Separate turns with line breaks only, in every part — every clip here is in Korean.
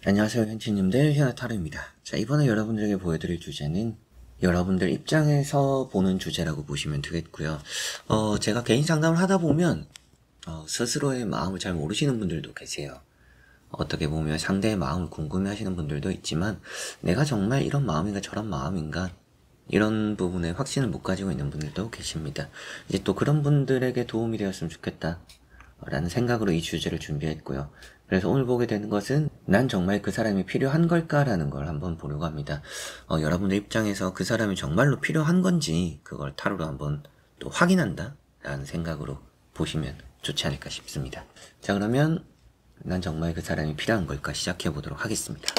안녕하세요, 현치님들, 현아타로입니다. 자, 이번에 여러분들에게 보여드릴 주제는 여러분들 입장에서 보는 주제라고 보시면 되겠고요. 제가 개인 상담을 하다 보면 스스로의 마음을 잘 모르시는 분들도 계세요. 어떻게 보면 상대의 마음을 궁금해 하시는 분들도 있지만 내가 정말 이런 마음인가 저런 마음인가 이런 부분에 확신을 못 가지고 있는 분들도 계십니다. 이제 또 그런 분들에게 도움이 되었으면 좋겠다 라는 생각으로 이 주제를 준비했고요. 그래서 오늘 보게 되는 것은 난 정말 그 사람이 필요한 걸까라는 걸 한번 보려고 합니다. 여러분들 입장에서 그 사람이 정말로 필요한 건지 그걸 타로로 한번 또 확인한다 라는 생각으로 보시면 좋지 않을까 싶습니다. 자, 그러면 난 정말 그 사람이 필요한 걸까 시작해 보도록 하겠습니다.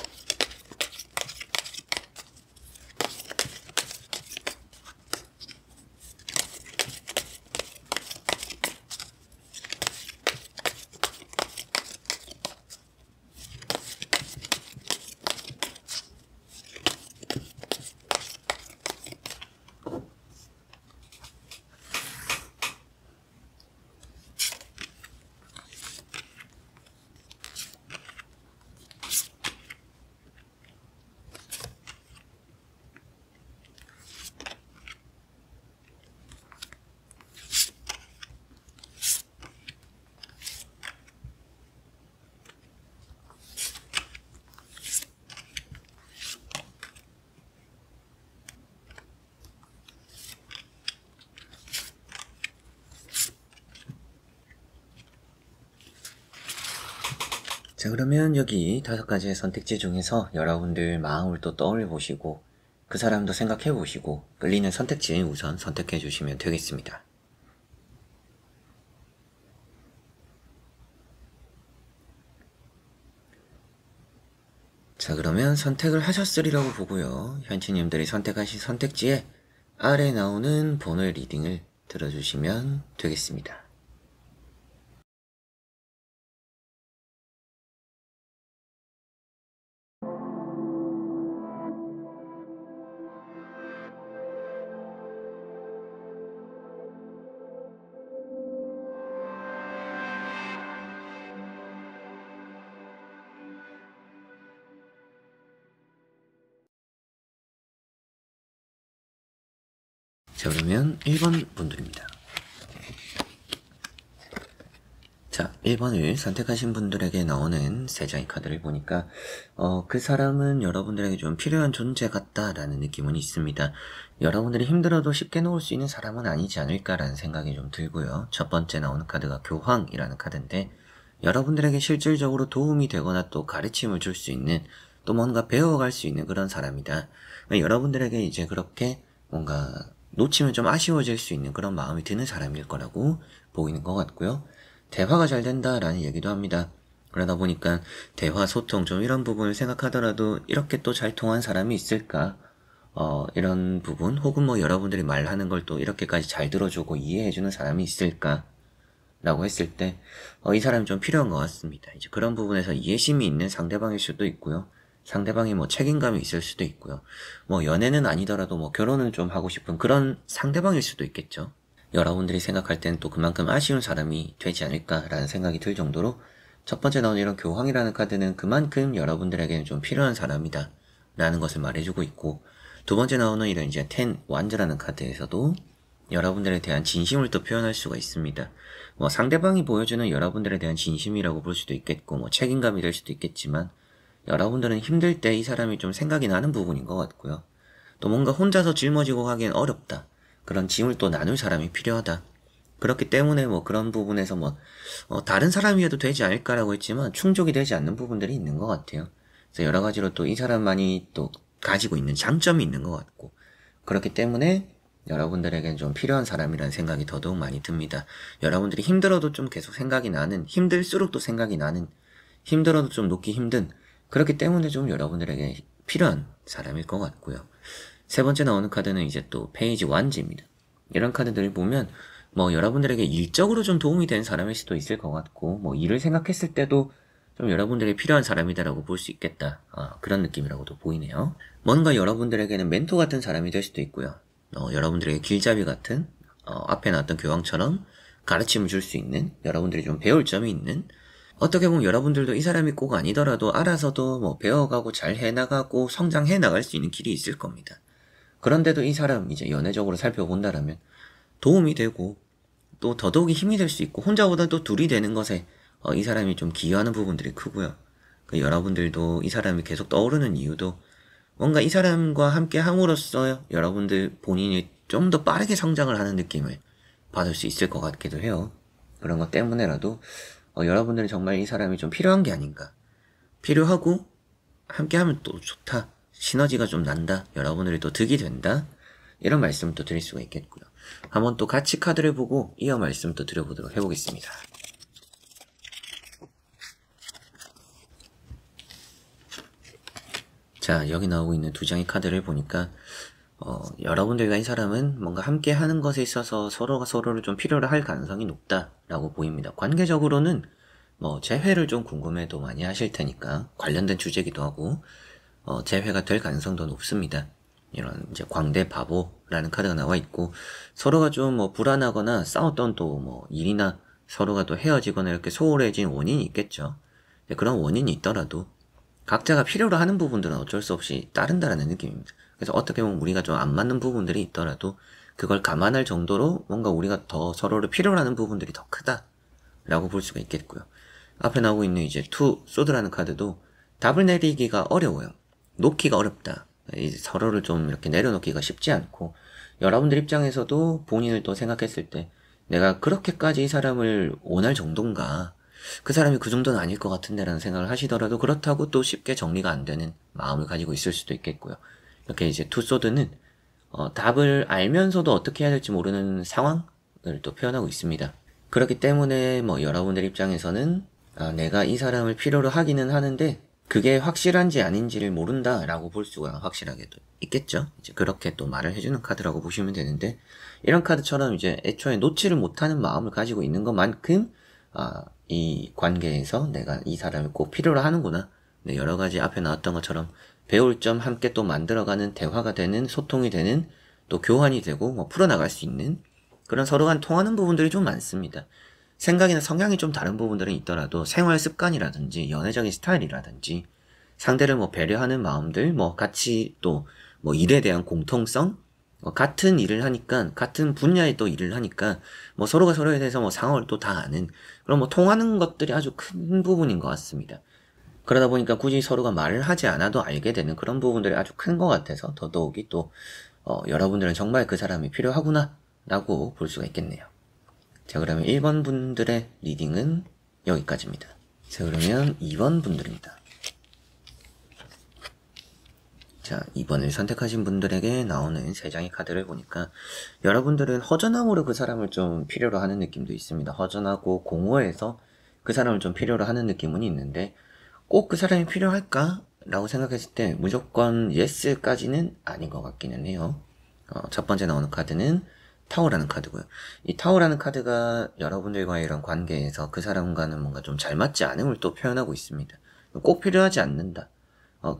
자, 그러면 여기 5가지의 선택지 중에서 여러분들 마음을 또 떠올려 보시고 그 사람도 생각해 보시고 끌리는 선택지 우선 선택해 주시면 되겠습니다. 자, 그러면 선택을 하셨으리라고 보고요. 현치님들이 선택하신 선택지에 아래 나오는 번호의 리딩을 들어주시면 되겠습니다. 자, 그러면 1번 분들입니다. 자, 1번을 선택하신 분들에게 나오는 3장의 카드를 보니까 그 사람은 여러분들에게 좀 필요한 존재 같다라는 느낌은 있습니다. 여러분들이 힘들어도 쉽게 놓을 수 있는 사람은 아니지 않을까라는 생각이 좀 들고요. 첫 번째 나오는 카드가 교황이라는 카드인데 여러분들에게 실질적으로 도움이 되거나 또 가르침을 줄 수 있는 또 뭔가 배워갈 수 있는 그런 사람이다. 여러분들에게 이제 그렇게 뭔가 놓치면 좀 아쉬워질 수 있는 그런 마음이 드는 사람일 거라고 보이는 것 같고요. 대화가 잘 된다라는 얘기도 합니다. 그러다 보니까 대화, 소통 좀 이런 부분을 생각하더라도 이렇게 또 잘 통한 사람이 있을까? 이런 부분 혹은 뭐 여러분들이 말하는 걸 또 이렇게까지 잘 들어주고 이해해주는 사람이 있을까? 라고 했을 때 이 사람이 좀 필요한 것 같습니다. 이제 그런 부분에서 이해심이 있는 상대방일 수도 있고요. 상대방이 뭐 책임감이 있을 수도 있고요. 뭐 연애는 아니더라도 뭐 결혼을 좀 하고 싶은 그런 상대방일 수도 있겠죠. 여러분들이 생각할 때는 또 그만큼 아쉬운 사람이 되지 않을까라는 생각이 들 정도로 첫 번째 나온 이런 교황이라는 카드는 그만큼 여러분들에게는 좀 필요한 사람이다 라는 것을 말해주고 있고, 두 번째 나오는 이런 이제 텐 완즈라는 카드에서도 여러분들에 대한 진심을 또 표현할 수가 있습니다. 뭐 상대방이 보여주는 여러분들에 대한 진심이라고 볼 수도 있겠고 뭐 책임감이 될 수도 있겠지만 여러분들은 힘들 때 이 사람이 좀 생각이 나는 부분인 것 같고요. 또 뭔가 혼자서 짊어지고 하기엔 어렵다. 그런 짐을 또 나눌 사람이 필요하다. 그렇기 때문에 뭐 그런 부분에서 뭐 다른 사람이어도 되지 않을까라고 했지만 충족이 되지 않는 부분들이 있는 것 같아요. 그래서 여러 가지로 또 이 사람만이 또 가지고 있는 장점이 있는 것 같고, 그렇기 때문에 여러분들에겐 좀 필요한 사람이라는 생각이 더더욱 많이 듭니다. 여러분들이 힘들어도 좀 계속 생각이 나는, 힘들수록 또 생각이 나는, 힘들어도 좀 놓기 힘든, 그렇기 때문에 좀 여러분들에게 필요한 사람일 것 같고요. 세 번째 나오는 카드는 이제 또 페이지 완지입니다. 이런 카드들을 보면 뭐 여러분들에게 일적으로 좀 도움이 되는 사람일 수도 있을 것 같고, 뭐 일을 생각했을 때도 좀 여러분들에게 필요한 사람이다라고 볼 수 있겠다. 그런 느낌이라고도 보이네요. 뭔가 여러분들에게는 멘토 같은 사람이 될 수도 있고요. 여러분들에게 길잡이 같은, 앞에 나왔던 교황처럼 가르침을 줄 수 있는, 여러분들이 좀 배울 점이 있는, 어떻게 보면 여러분들도 이 사람이 꼭 아니더라도 알아서도 뭐 배워가고 잘 해나가고 성장해 나갈 수 있는 길이 있을 겁니다. 그런데도 이 사람 이제 연애적으로 살펴본다라면 도움이 되고 또 더더욱이 힘이 될 수 있고 혼자보다 또 둘이 되는 것에 이 사람이 좀 기여하는 부분들이 크고요. 여러분들도 이 사람이 계속 떠오르는 이유도 뭔가 이 사람과 함께 함으로써 여러분들 본인이 좀 더 빠르게 성장을 하는 느낌을 받을 수 있을 것 같기도 해요. 그런 것 때문에라도 여러분들은 정말 이 사람이 좀 필요한 게 아닌가. 필요하고 함께 하면 또 좋다. 시너지가 좀 난다. 여러분들이 또 득이 된다. 이런 말씀을 또 드릴 수가 있겠고요. 한번 또 같이 카드를 보고 이어 말씀 또 드려보도록 해보겠습니다. 자, 여기 나오고 있는 두 장의 카드를 보니까 여러분들과 이 사람은 뭔가 함께 하는 것에 있어서 서로가 서로를 좀 필요로 할 가능성이 높다라고 보입니다. 관계적으로는 뭐 재회를 좀 궁금해도 많이 하실 테니까 관련된 주제기도 하고 재회가 될 가능성도 높습니다. 이런 이제 광대 바보라는 카드가 나와 있고 서로가 좀 뭐 불안하거나 싸웠던 또 뭐 일이나 서로가 또 헤어지거나 이렇게 소홀해진 원인이 있겠죠. 그런 원인이 있더라도 각자가 필요로 하는 부분들은 어쩔 수 없이 따른다라는 느낌입니다. 그래서 어떻게 보면 우리가 좀 안 맞는 부분들이 있더라도 그걸 감안할 정도로 뭔가 우리가 더 서로를 필요로 하는 부분들이 더 크다라고 볼 수가 있겠고요. 앞에 나오고 있는 이제 투 소드라는 카드도 답을 내리기가 어려워요. 놓기가 어렵다. 이제 서로를 좀 이렇게 내려놓기가 쉽지 않고 여러분들 입장에서도 본인을 또 생각했을 때 내가 그렇게까지 이 사람을 원할 정도인가, 그 사람이 그 정도는 아닐 것 같은데 라는 생각을 하시더라도 그렇다고 또 쉽게 정리가 안 되는 마음을 가지고 있을 수도 있겠고요. 이렇게 이제 투소드는 답을 알면서도 어떻게 해야 될지 모르는 상황을 또 표현하고 있습니다. 그렇기 때문에 뭐 여러분들 입장에서는 내가 이 사람을 필요로 하기는 하는데 그게 확실한지 아닌지를 모른다라고 볼 수가 확실하게도 있겠죠. 이제 그렇게 또 말을 해주는 카드라고 보시면 되는데, 이런 카드처럼 이제 애초에 놓지를 못하는 마음을 가지고 있는 것만큼 이 관계에서 내가 이 사람을 꼭 필요로 하는구나. 네, 여러 가지 앞에 나왔던 것처럼 배울 점 함께 또 만들어가는 대화가 되는, 소통이 되는, 또 교환이 되고 뭐 풀어나갈 수 있는 그런 서로 간 통하는 부분들이 좀 많습니다. 생각이나 성향이 좀 다른 부분들은 있더라도 생활 습관이라든지 연애적인 스타일이라든지 상대를 뭐 배려하는 마음들, 뭐 같이 또 뭐 일에 대한 공통성, 같은 일을 하니까 같은 분야에 또 일을 하니까 뭐 서로가 서로에 대해서 뭐 상황을 또 다 아는 그런 뭐 통하는 것들이 아주 큰 부분인 것 같습니다. 그러다 보니까 굳이 서로가 말을 하지 않아도 알게 되는 그런 부분들이 아주 큰 것 같아서 더더욱이 또 여러분들은 정말 그 사람이 필요하구나 라고 볼 수가 있겠네요. 자, 그러면 1번 분들의 리딩은 여기까지입니다. 자, 그러면 2번 분들입니다. 자, 2번을 선택하신 분들에게 나오는 3장의 카드를 보니까 여러분들은 허전함으로 그 사람을 좀 필요로 하는 느낌도 있습니다. 허전하고 공허해서 그 사람을 좀 필요로 하는 느낌은 있는데 꼭 그 사람이 필요할까? 라고 생각했을 때 무조건 예스까지는 아닌 것 같기는 해요. 첫 번째 나오는 카드는 타워라는 카드고요. 이 타워라는 카드가 여러분들과의 이런 관계에서 그 사람과는 뭔가 좀 잘 맞지 않음을 또 표현하고 있습니다. 꼭 필요하지 않는다.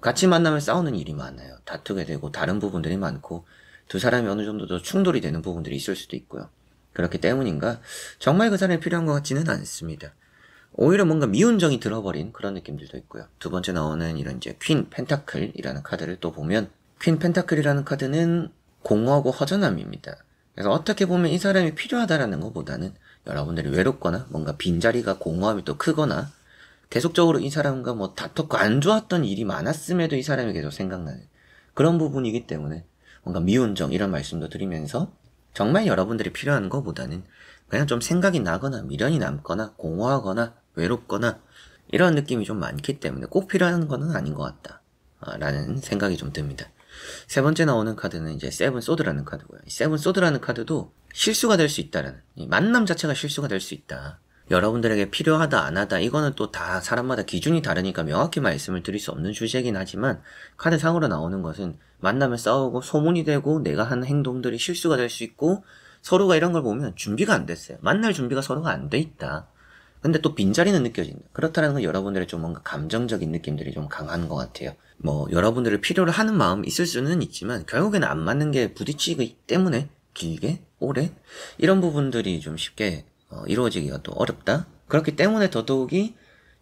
같이 만나면 싸우는 일이 많아요. 다투게 되고 다른 부분들이 많고 두 사람이 어느 정도 더 충돌이 되는 부분들이 있을 수도 있고요. 그렇기 때문인가 정말 그 사람이 필요한 것 같지는 않습니다. 오히려 뭔가 미운정이 들어버린 그런 느낌들도 있고요. 두 번째 나오는 이런 이제 퀸 펜타클이라는 카드를 또 보면 퀸 펜타클이라는 카드는 공허하고 허전함입니다. 그래서 어떻게 보면 이 사람이 필요하다라는 것보다는 여러분들이 외롭거나 뭔가 빈자리가 공허함이 또 크거나 계속적으로 이 사람과 뭐 다퉜고 안 좋았던 일이 많았음에도 이 사람이 계속 생각나는 그런 부분이기 때문에 뭔가 미운정 이런 말씀도 드리면서 정말 여러분들이 필요한 것보다는 그냥 좀 생각이 나거나 미련이 남거나 공허하거나 외롭거나 이런 느낌이 좀 많기 때문에 꼭 필요한 거는 아닌 것 같다 라는 생각이 좀 듭니다. 세 번째 나오는 카드는 이제 세븐 소드라는 카드고요. 이 세븐 소드라는 카드도 실수가 될 수 있다라는, 이 만남 자체가 실수가 될 수 있다. 여러분들에게 필요하다 안 하다 이거는 또 다 사람마다 기준이 다르니까 명확히 말씀을 드릴 수 없는 주제이긴 하지만 카드상으로 나오는 것은 만나면 싸우고 소문이 되고 내가 하는 행동들이 실수가 될 수 있고 서로가 이런 걸 보면 준비가 안 됐어요. 만날 준비가 서로가 안 돼 있다. 근데 또 빈자리는 느껴진다. 그렇다는 건 여러분들의 좀 뭔가 감정적인 느낌들이 좀 강한 것 같아요. 뭐 여러분들을 필요로 하는 마음이 있을 수는 있지만 결국에는 안 맞는 게 부딪히기 때문에 길게 오래 이런 부분들이 좀 쉽게 이루어지기가 또 어렵다. 그렇기 때문에 더더욱이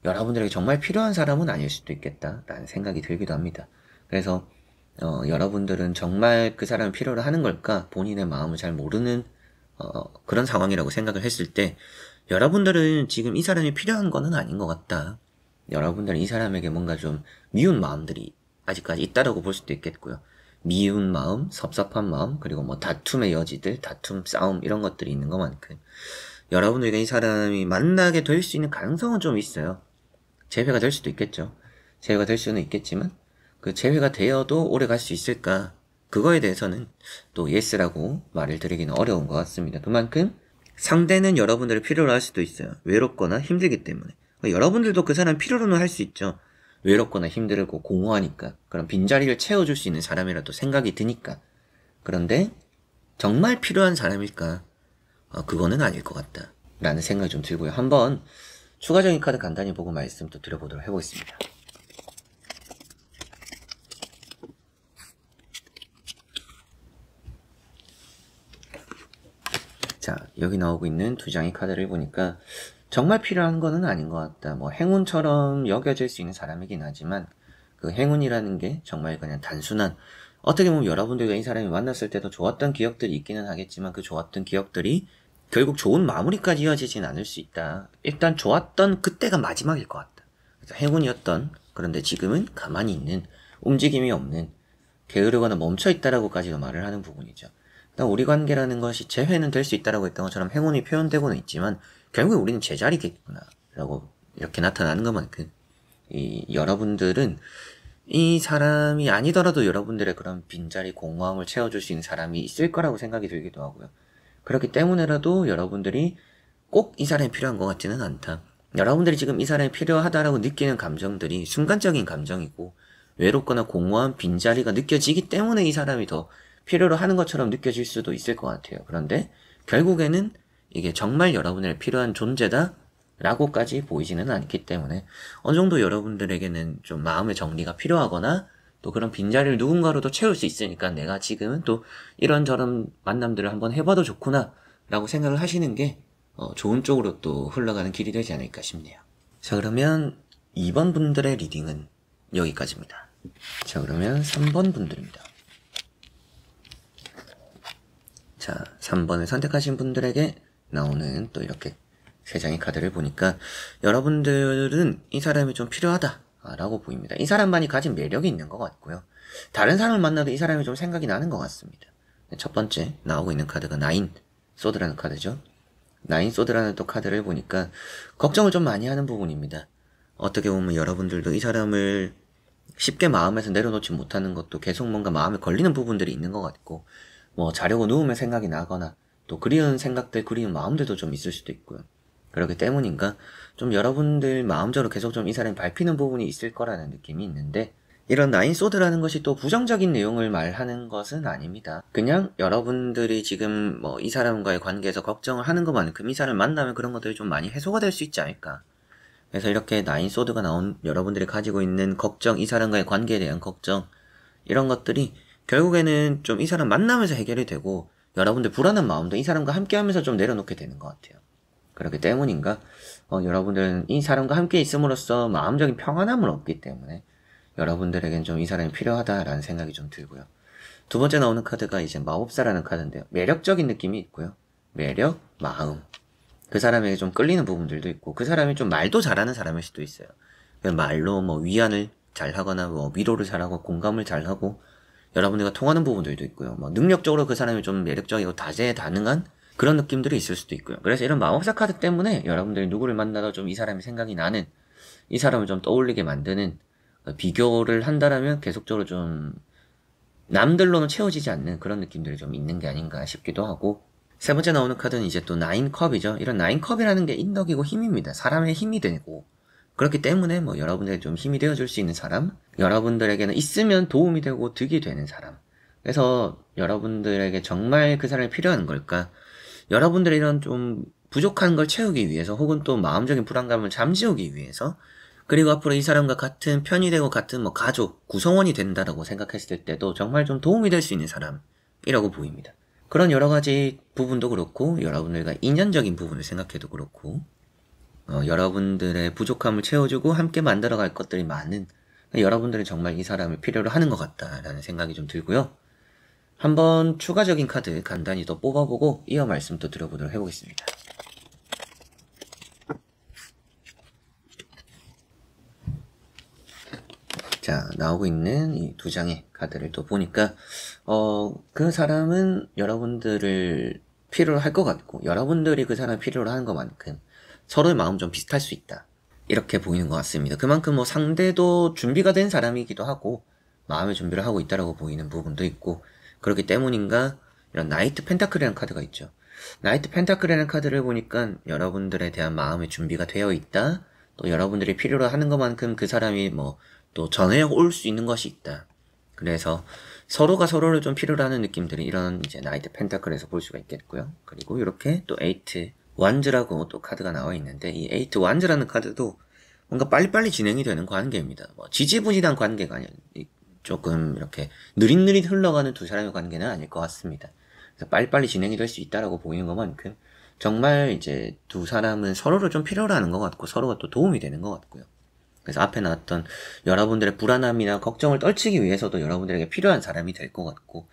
여러분들에게 정말 필요한 사람은 아닐 수도 있겠다라는 생각이 들기도 합니다. 그래서 여러분들은 정말 그 사람을 필요로 하는 걸까? 본인의 마음을 잘 모르는 그런 상황이라고 생각을 했을 때 여러분들은 지금 이 사람이 필요한 거는 아닌 것 같다. 여러분들은 이 사람에게 뭔가 좀 미운 마음들이 아직까지 있다라고 볼 수도 있겠고요. 미운 마음, 섭섭한 마음, 그리고 뭐 다툼의 여지들, 다툼, 싸움 이런 것들이 있는 것만큼 여러분들과 이 사람이 만나게 될 수 있는 가능성은 좀 있어요. 재회가 될 수도 있겠죠. 재회가 될 수는 있겠지만 그 재회가 되어도 오래 갈 수 있을까? 그거에 대해서는 또 예스라고 말을 드리기는 어려운 것 같습니다. 그만큼 상대는 여러분들을 필요로 할 수도 있어요. 외롭거나 힘들기 때문에. 여러분들도 그 사람 필요로는 할 수 있죠. 외롭거나 힘들고 공허하니까. 그럼 빈자리를 채워줄 수 있는 사람이라도 생각이 드니까. 그런데 정말 필요한 사람일까? 그거는 아닐 것 같다. 라는 생각이 좀 들고요. 한번 추가적인 카드 간단히 보고 말씀 또 드려보도록 해보겠습니다. 자, 여기 나오고 있는 두 장의 카드를 보니까 정말 필요한 거는 아닌 것 같다. 뭐 행운처럼 여겨질 수 있는 사람이긴 하지만 그 행운이라는 게 정말 그냥 단순한 어떻게 보면 여러분들과 이 사람이 만났을 때도 좋았던 기억들이 있기는 하겠지만 그 좋았던 기억들이 결국 좋은 마무리까지 이어지진 않을 수 있다. 일단 좋았던 그때가 마지막일 것 같다. 그래서 행운이었던 그런데 지금은 가만히 있는 움직임이 없는 게으르거나 멈춰있다라고까지도 말을 하는 부분이죠. 우리 관계라는 것이 재회는 될 수 있다라고 했던 것처럼 행운이 표현되고는 있지만 결국에 우리는 제자리겠구나 라고 이렇게 나타나는 것만큼 여러분들은 이 사람이 아니더라도 여러분들의 그런 빈자리 공허함을 채워줄 수 있는 사람이 있을 거라고 생각이 들기도 하고요. 그렇기 때문에라도 여러분들이 꼭 이 사람이 필요한 것 같지는 않다. 여러분들이 지금 이 사람이 필요하다라고 느끼는 감정들이 순간적인 감정이고 외롭거나 공허한 빈자리가 느껴지기 때문에 이 사람이 더 필요로 하는 것처럼 느껴질 수도 있을 것 같아요. 그런데 결국에는 이게 정말 여러분의 필요한 존재다 라고까지 보이지는 않기 때문에 어느 정도 여러분들에게는 좀 마음의 정리가 필요하거나 또 그런 빈자리를 누군가로도 채울 수 있으니까 내가 지금은 또 이런저런 만남들을 한번 해봐도 좋구나 라고 생각을 하시는 게 좋은 쪽으로 또 흘러가는 길이 되지 않을까 싶네요. 자, 그러면 2번 분들의 리딩은 여기까지입니다. 자, 그러면 3번 분들입니다. 자, 3번을 선택하신 분들에게 나오는 또 이렇게 3장의 카드를 보니까 여러분들은 이 사람이 좀 필요하다 라고 보입니다. 이 사람만이 가진 매력이 있는 것 같고요. 다른 사람을 만나도 이 사람이 좀 생각이 나는 것 같습니다. 첫 번째 나오고 있는 카드가 나인 소드라는 카드죠. 나인 소드라는 또 카드를 보니까 걱정을 좀 많이 하는 부분입니다. 어떻게 보면 여러분들도 이 사람을 쉽게 마음에서 내려놓지 못하는 것도 계속 뭔가 마음에 걸리는 부분들이 있는 것 같고 뭐 자려고 누우면 생각이 나거나 또 그리운 생각들, 그리운 마음들도 좀 있을 수도 있고요. 그렇기 때문인가 좀 여러분들 마음적으로 계속 좀 이 사람이 밟히는 부분이 있을 거라는 느낌이 있는데 이런 나인 소드라는 것이 또 부정적인 내용을 말하는 것은 아닙니다. 그냥 여러분들이 지금 뭐 이 사람과의 관계에서 걱정을 하는 것만큼 이 사람을 만나면 그런 것들이 좀 많이 해소가 될 수 있지 않을까. 그래서 이렇게 나인 소드가 나온 여러분들이 가지고 있는 걱정, 이 사람과의 관계에 대한 걱정 이런 것들이 결국에는 좀 이 사람 만나면서 해결이 되고 여러분들 불안한 마음도 이 사람과 함께 하면서 좀 내려놓게 되는 것 같아요. 그렇기 때문인가 여러분들은 이 사람과 함께 있음으로써 마음적인 평안함을 얻기 때문에 여러분들에겐 좀 이 사람이 필요하다라는 생각이 좀 들고요. 두 번째 나오는 카드가 이제 마법사라는 카드인데요. 매력적인 느낌이 있고요. 매력, 마음. 그 사람에게 좀 끌리는 부분들도 있고 그 사람이 좀 말도 잘하는 사람일 수도 있어요. 말로 뭐 위안을 잘하거나 뭐 위로를 잘하고 공감을 잘하고 여러분들과 통하는 부분들도 있고요. 뭐 능력적으로 그 사람이 좀 매력적이고 다재다능한 그런 느낌들이 있을 수도 있고요. 그래서 이런 마법사 카드 때문에 여러분들이 누구를 만나도 좀 이 사람이 생각이 나는 이 사람을 좀 떠올리게 만드는 비교를 한다라면 계속적으로 좀 남들로는 채워지지 않는 그런 느낌들이 좀 있는 게 아닌가 싶기도 하고 세 번째 나오는 카드는 이제 또 나인컵이죠. 이런 나인컵이라는 게 인덕이고 힘입니다. 사람의 힘이 되고 그렇기 때문에 뭐 여러분들에게 좀 힘이 되어줄 수 있는 사람 여러분들에게는 있으면 도움이 되고 득이 되는 사람 그래서 여러분들에게 정말 그 사람이 필요한 걸까 여러분들의 이런 좀 부족한 걸 채우기 위해서 혹은 또 마음적인 불안감을 잠재우기 위해서 그리고 앞으로 이 사람과 같은 편이 되고 같은 뭐 가족, 구성원이 된다라고 생각했을 때도 정말 좀 도움이 될 수 있는 사람이라고 보입니다. 그런 여러 가지 부분도 그렇고 여러분들과 인연적인 부분을 생각해도 그렇고 여러분들의 부족함을 채워주고 함께 만들어갈 것들이 많은, 여러분들은 정말 이 사람을 필요로 하는 것 같다라는 생각이 좀 들고요. 한번 추가적인 카드 간단히 더 뽑아보고 이어 말씀 또 드려보도록 해보겠습니다. 자, 나오고 있는 이 두 장의 카드를 또 보니까 그 사람은 여러분들을 필요로 할 것 같고, 여러분들이 그 사람을 필요로 하는 것만큼 서로의 마음 좀 비슷할 수 있다, 이렇게 보이는 것 같습니다. 그만큼 뭐 상대도 준비가 된 사람이기도 하고 마음의 준비를 하고 있다라고 보이는 부분도 있고, 그렇기 때문인가 이런 나이트 펜타클이라는 카드가 있죠. 나이트 펜타클이라는 카드를 보니까 여러분들에 대한 마음의 준비가 되어 있다, 또 여러분들이 필요로 하는 것만큼 그 사람이 뭐 또 전해올 수 있는 것이 있다. 그래서 서로가 서로를 좀 필요로 하는 느낌들이 이런 이제 나이트 펜타클에서 볼 수가 있겠고요. 그리고 이렇게 또 에이트 완즈라고 또 카드가 나와 있는데, 이 에이트 완즈라는 카드도 뭔가 빨리빨리 진행이 되는 관계입니다. 뭐 지지부진한 관계가 아니라 조금 이렇게 느릿느릿 흘러가는 두 사람의 관계는 아닐 것 같습니다. 그래서 빨리빨리 진행이 될 수 있다라고 보이는 것만큼 정말 이제 두 사람은 서로를 좀 필요로 하는 것 같고, 서로가 또 도움이 되는 것 같고요. 그래서 앞에 나왔던 여러분들의 불안함이나 걱정을 떨치기 위해서도 여러분들에게 필요한 사람이 될 것 같고,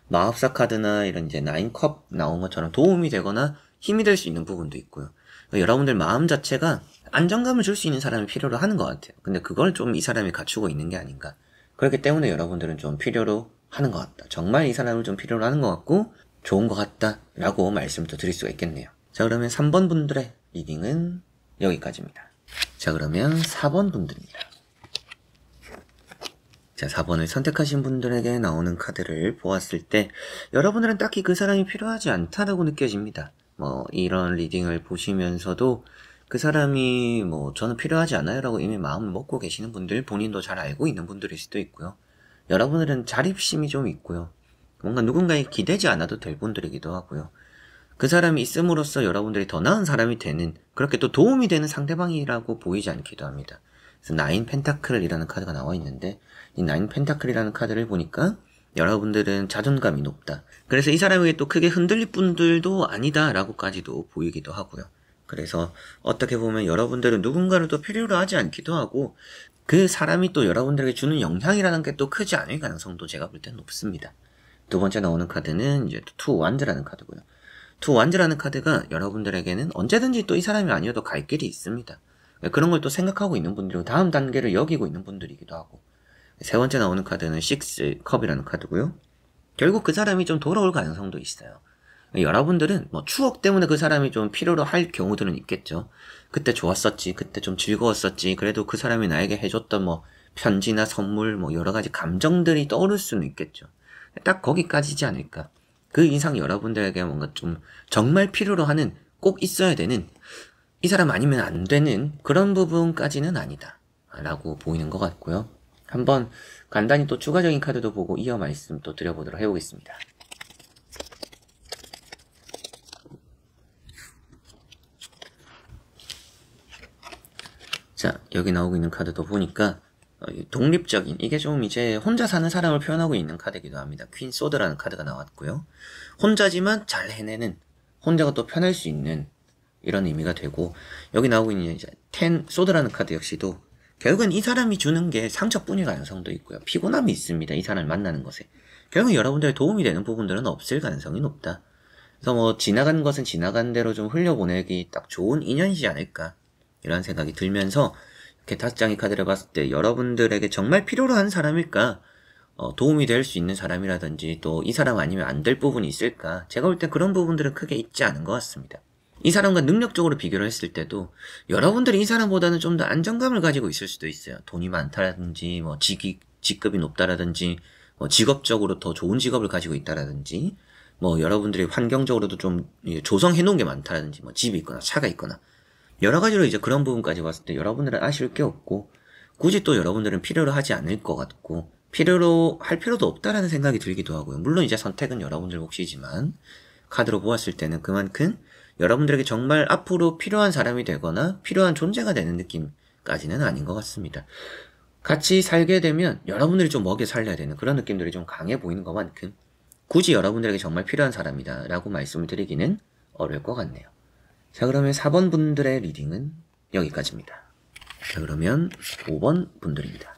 마법사 카드나 이런 이제 9컵 나온 것처럼 도움이 되거나 힘이 될 수 있는 부분도 있고요. 여러분들 마음 자체가 안정감을 줄 수 있는 사람이 필요로 하는 것 같아요. 근데 그걸 좀 이 사람이 갖추고 있는 게 아닌가. 그렇기 때문에 여러분들은 좀 필요로 하는 것 같다, 정말 이 사람을 좀 필요로 하는 것 같고 좋은 것 같다 라고 말씀을 또 드릴 수가 있겠네요. 자, 그러면 3번 분들의 리딩은 여기까지입니다. 자, 그러면 4번 분들입니다. 자, 4번을 선택하신 분들에게 나오는 카드를 보았을 때 여러분들은 딱히 그 사람이 필요하지 않다라고 느껴집니다. 뭐 이런 리딩을 보시면서도 그 사람이 뭐 저는 필요하지 않아요 라고 이미 마음을 먹고 계시는 분들, 본인도 잘 알고 있는 분들일 수도 있고요. 여러분들은 자립심이 좀 있고요. 뭔가 누군가에 기대지 않아도 될 분들이기도 하고요. 그 사람이 있음으로써 여러분들이 더 나은 사람이 되는, 그렇게 또 도움이 되는 상대방이라고 보이지 않기도 합니다. 그래서 나인 펜타클이라는 카드가 나와 있는데, 이 나인 펜타클이라는 카드를 보니까 여러분들은 자존감이 높다, 그래서 이 사람에게 또 크게 흔들릴 분들도 아니다 라고까지도 보이기도 하고요. 그래서 어떻게 보면 여러분들은 누군가를 또 필요로 하지 않기도 하고, 그 사람이 또 여러분들에게 주는 영향이라는 게 또 크지 않을 가능성도 제가 볼 땐 높습니다. 두 번째 나오는 카드는 이제 투 완즈라는 카드고요. 투 완즈라는 카드가 여러분들에게는 언제든지 또 이 사람이 아니어도 갈 길이 있습니다. 그런 걸 또 생각하고 있는 분들이고 다음 단계를 여기고 있는 분들이기도 하고, 세 번째 나오는 카드는 식스 컵이라는 카드고요. 결국 그 사람이 좀 돌아올 가능성도 있어요. 여러분들은 뭐 추억 때문에 그 사람이 좀 필요로 할 경우들은 있겠죠. 그때 좋았었지, 그때 좀 즐거웠었지, 그래도 그 사람이 나에게 해줬던 뭐 편지나 선물, 뭐 여러 가지 감정들이 떠오를 수는 있겠죠. 딱 거기까지지 않을까. 그 이상 여러분들에게 뭔가 좀 정말 필요로 하는, 꼭 있어야 되는, 이 사람 아니면 안 되는 그런 부분까지는 아니다 라고 보이는 것 같고요. 한번 간단히 또 추가적인 카드도 보고 이어 말씀 또 드려보도록 해보겠습니다. 자, 여기 나오고 있는 카드도 보니까 독립적인, 이게 좀 이제 혼자 사는 사람을 표현하고 있는 카드이기도 합니다. 퀸 소드라는 카드가 나왔고요. 혼자지만 잘 해내는, 혼자가 또 편할 수 있는 이런 의미가 되고, 여기 나오고 있는 이제 텐 소드라는 카드 역시도 결국은 이 사람이 주는 게 상처뿐일 가능성도 있고요. 피곤함이 있습니다. 이 사람을 만나는 것에. 결국 여러분들의 도움이 되는 부분들은 없을 가능성이 높다. 그래서 뭐 지나간 것은 지나간 대로 좀 흘려보내기 딱 좋은 인연이지 않을까, 이런 생각이 들면서 이렇게 5장의 카드를 봤을 때 여러분들에게 정말 필요로 한 사람일까, 도움이 될 수 있는 사람이라든지 또 이 사람 아니면 안 될 부분이 있을까, 제가 볼 때 그런 부분들은 크게 있지 않은 것 같습니다. 이 사람과 능력적으로 비교를 했을 때도 여러분들이 이 사람보다는 좀 더 안정감을 가지고 있을 수도 있어요. 돈이 많다라든지 뭐 직급이 높다라든지 뭐 직업적으로 더 좋은 직업을 가지고 있다라든지, 뭐 여러분들이 환경적으로도 좀 조성해 놓은 게 많다라든지, 뭐 집이 있거나 차가 있거나 여러 가지로 이제 그런 부분까지 봤을 때 여러분들은 아쉬울 게 없고, 굳이 또 여러분들은 필요로 하지 않을 것 같고, 필요로 할 필요도 없다라는 생각이 들기도 하고요. 물론 이제 선택은 여러분들 몫이지만, 카드로 보았을 때는 그만큼 여러분들에게 정말 앞으로 필요한 사람이 되거나 필요한 존재가 되는 느낌까지는 아닌 것 같습니다. 같이 살게 되면 여러분들이 좀 먹여 살려야 되는 그런 느낌들이 좀 강해 보이는 것만큼 굳이 여러분들에게 정말 필요한 사람이다 라고 말씀을 드리기는 어려울 것 같네요. 자, 그러면 4번 분들의 리딩은 여기까지입니다. 자, 그러면 5번 분들입니다.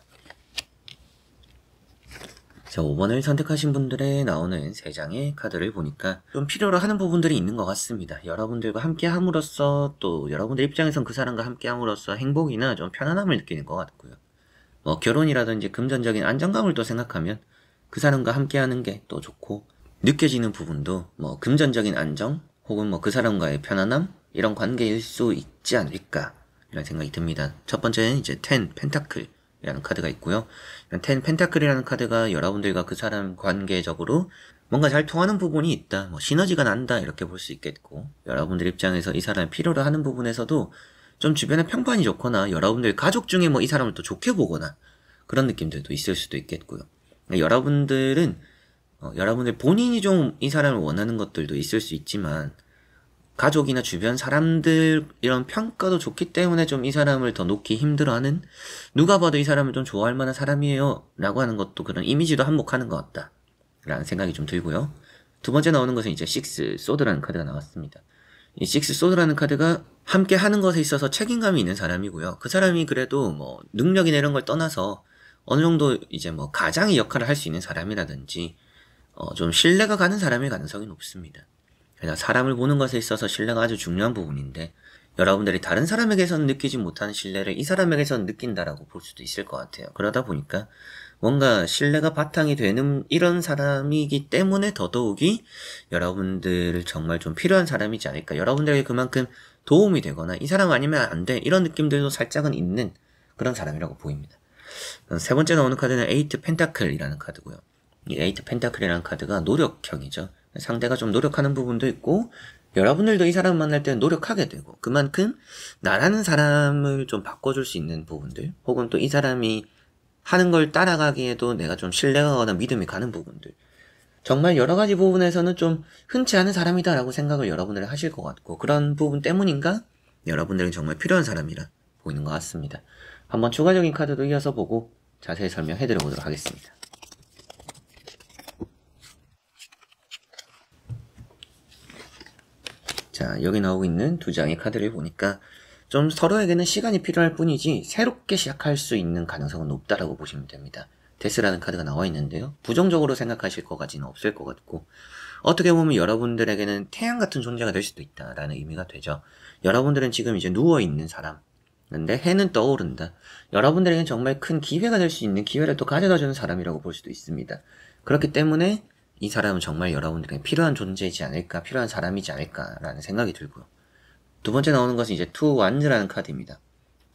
자, 5번을 선택하신 분들의 나오는 3장의 카드를 보니까 좀 필요로 하는 부분들이 있는 것 같습니다. 여러분들과 함께 함으로써 또 여러분들 입장에선 그 사람과 함께 함으로써 행복이나 좀 편안함을 느끼는 것 같고요. 뭐 결혼이라든지 금전적인 안정감을 또 생각하면 그 사람과 함께 하는 게 또 좋고, 느껴지는 부분도 뭐 금전적인 안정 혹은 뭐 그 사람과의 편안함, 이런 관계일 수 있지 않을까 이런 생각이 듭니다. 첫 번째는 이제 10 펜타클이라는 카드가 있고요. 10 펜타클이라는 카드가 여러분들과 그 사람 관계적으로 뭔가 잘 통하는 부분이 있다, 뭐 시너지가 난다, 이렇게 볼 수 있겠고, 여러분들 입장에서 이 사람이 필요로 하는 부분에서도 좀 주변에 평판이 좋거나 여러분들 가족 중에 뭐 이 사람을 또 좋게 보거나 그런 느낌들도 있을 수도 있겠고요. 여러분들은 여러분들 본인이 좀 이 사람을 원하는 것들도 있을 수 있지만, 가족이나 주변 사람들 이런 평가도 좋기 때문에 좀 이 사람을 더 놓기 힘들어하는, 누가 봐도 이 사람을 좀 좋아할 만한 사람이에요 라고 하는 것도 그런 이미지도 한몫하는 것 같다 라는 생각이 좀 들고요. 두 번째 나오는 것은 이제 6 소드라는 카드가 나왔습니다. 이 6 소드라는 카드가 함께 하는 것에 있어서 책임감이 있는 사람이고요. 그 사람이 그래도 뭐 능력이나 이런 걸 떠나서 어느 정도 이제 뭐 가장의 역할을 할 수 있는 사람이라든지 좀 신뢰가 가는 사람일 가능성이 높습니다. 그래서 사람을 보는 것에 있어서 신뢰가 아주 중요한 부분인데, 여러분들이 다른 사람에게서는 느끼지 못하는 신뢰를 이 사람에게서는 느낀다라고 볼 수도 있을 것 같아요. 그러다 보니까 뭔가 신뢰가 바탕이 되는 이런 사람이기 때문에 더더욱이 여러분들 정말 좀 필요한 사람이지 않을까, 여러분들에게 그만큼 도움이 되거나 이 사람 아니면 안 돼, 이런 느낌들도 살짝은 있는 그런 사람이라고 보입니다. 세 번째 나오는 카드는 8 펜타클이라는 카드고요. 이 8 펜타클이라는 카드가 노력형이죠. 상대가 좀 노력하는 부분도 있고, 여러분들도 이 사람 만날 때는 노력하게 되고, 그만큼 나라는 사람을 좀 바꿔줄 수 있는 부분들, 혹은 또 이 사람이 하는 걸 따라가기에도 내가 좀 신뢰가 가거나 믿음이 가는 부분들, 정말 여러 가지 부분에서는 좀 흔치 않은 사람이다라고 생각을 여러분들이 하실 것 같고, 그런 부분 때문인가 여러분들은 정말 필요한 사람이라 보이는 것 같습니다. 한번 추가적인 카드도 이어서 보고 자세히 설명해 드려보도록 하겠습니다. 자, 여기 나오고 있는 2장의 카드를 보니까 좀 서로에게는 시간이 필요할 뿐이지 새롭게 시작할 수 있는 가능성은 높다라고 보시면 됩니다. 데스라는 카드가 나와 있는데요, 부정적으로 생각하실 것까지는 없을 것 같고, 어떻게 보면 여러분들에게는 태양 같은 존재가 될 수도 있다라는 의미가 되죠. 여러분들은 지금 이제 누워있는 사람, 근데 해는 떠오른다, 여러분들에게는 정말 큰 기회가 될 수 있는 기회를 또 가져다주는 사람이라고 볼 수도 있습니다. 그렇기 때문에 이 사람은 정말 여러분들에게 필요한 존재이지 않을까, 필요한 사람이지 않을까라는 생각이 들고요. 두 번째 나오는 것은 이제 2 완즈라는 카드입니다.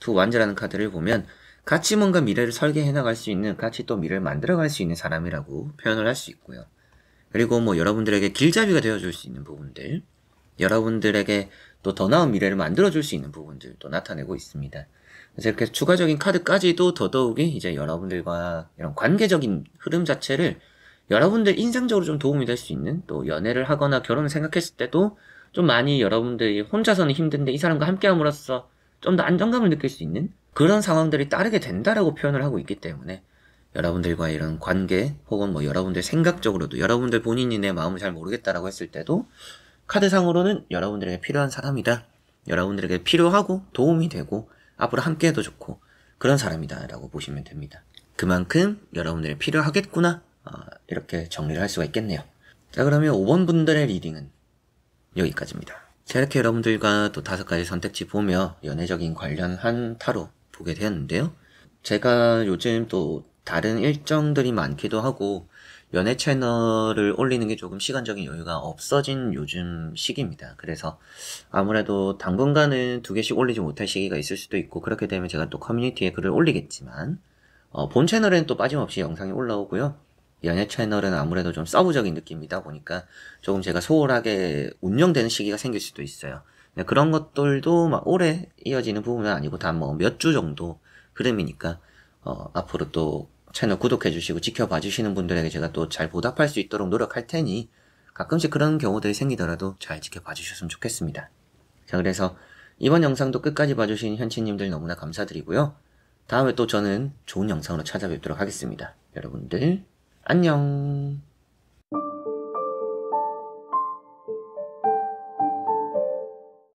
2 완즈라는 카드를 보면 같이 뭔가 미래를 설계해 나갈 수 있는, 같이 또 미래를 만들어갈 수 있는 사람이라고 표현을 할 수 있고요. 그리고 뭐 여러분들에게 길잡이가 되어줄 수 있는 부분들, 여러분들에게 또 더 나은 미래를 만들어줄 수 있는 부분들도 나타내고 있습니다. 그래서 이렇게 추가적인 카드까지도 더더욱이 이제 여러분들과 이런 관계적인 흐름 자체를 여러분들 인상적으로 좀 도움이 될 수 있는, 또 연애를 하거나 결혼을 생각했을 때도 좀 많이 여러분들이 혼자서는 힘든데 이 사람과 함께함으로써 좀 더 안정감을 느낄 수 있는 그런 상황들이 따르게 된다라고 표현을 하고 있기 때문에, 여러분들과 이런 관계 혹은 뭐 여러분들 생각적으로도 여러분들 본인이 내 마음을 잘 모르겠다라고 했을 때도 카드상으로는 여러분들에게 필요한 사람이다, 여러분들에게 필요하고 도움이 되고 앞으로 함께해도 좋고 그런 사람이다 라고 보시면 됩니다. 그만큼 여러분들이 필요하겠구나, 이렇게 정리를 할 수가 있겠네요. 자, 그러면 5번 분들의 리딩은 여기까지입니다. 자, 이렇게 여러분들과 또 5가지 선택지 보며 연애적인 관련한 타로 보게 되었는데요. 제가 요즘 또 다른 일정들이 많기도 하고 연애 채널을 올리는 게 조금 시간적인 여유가 없어진 요즘 시기입니다. 그래서 아무래도 당분간은 2개씩 올리지 못할 시기가 있을 수도 있고, 그렇게 되면 제가 또 커뮤니티에 글을 올리겠지만 본 채널에는 또 빠짐없이 영상이 올라오고요. 연애 채널은 아무래도 좀 서브적인 느낌이다 보니까 조금 제가 소홀하게 운영되는 시기가 생길 수도 있어요. 그런 것들도 막 오래 이어지는 부분은 아니고 단 뭐 몇 주 정도 흐름이니까 앞으로 또 채널 구독해주시고 지켜봐주시는 분들에게 제가 또 잘 보답할 수 있도록 노력할 테니 가끔씩 그런 경우들이 생기더라도 잘 지켜봐주셨으면 좋겠습니다. 자, 그래서 이번 영상도 끝까지 봐주신 현치님들 너무나 감사드리고요. 다음에 또 저는 좋은 영상으로 찾아뵙도록 하겠습니다. 여러분들 안녕.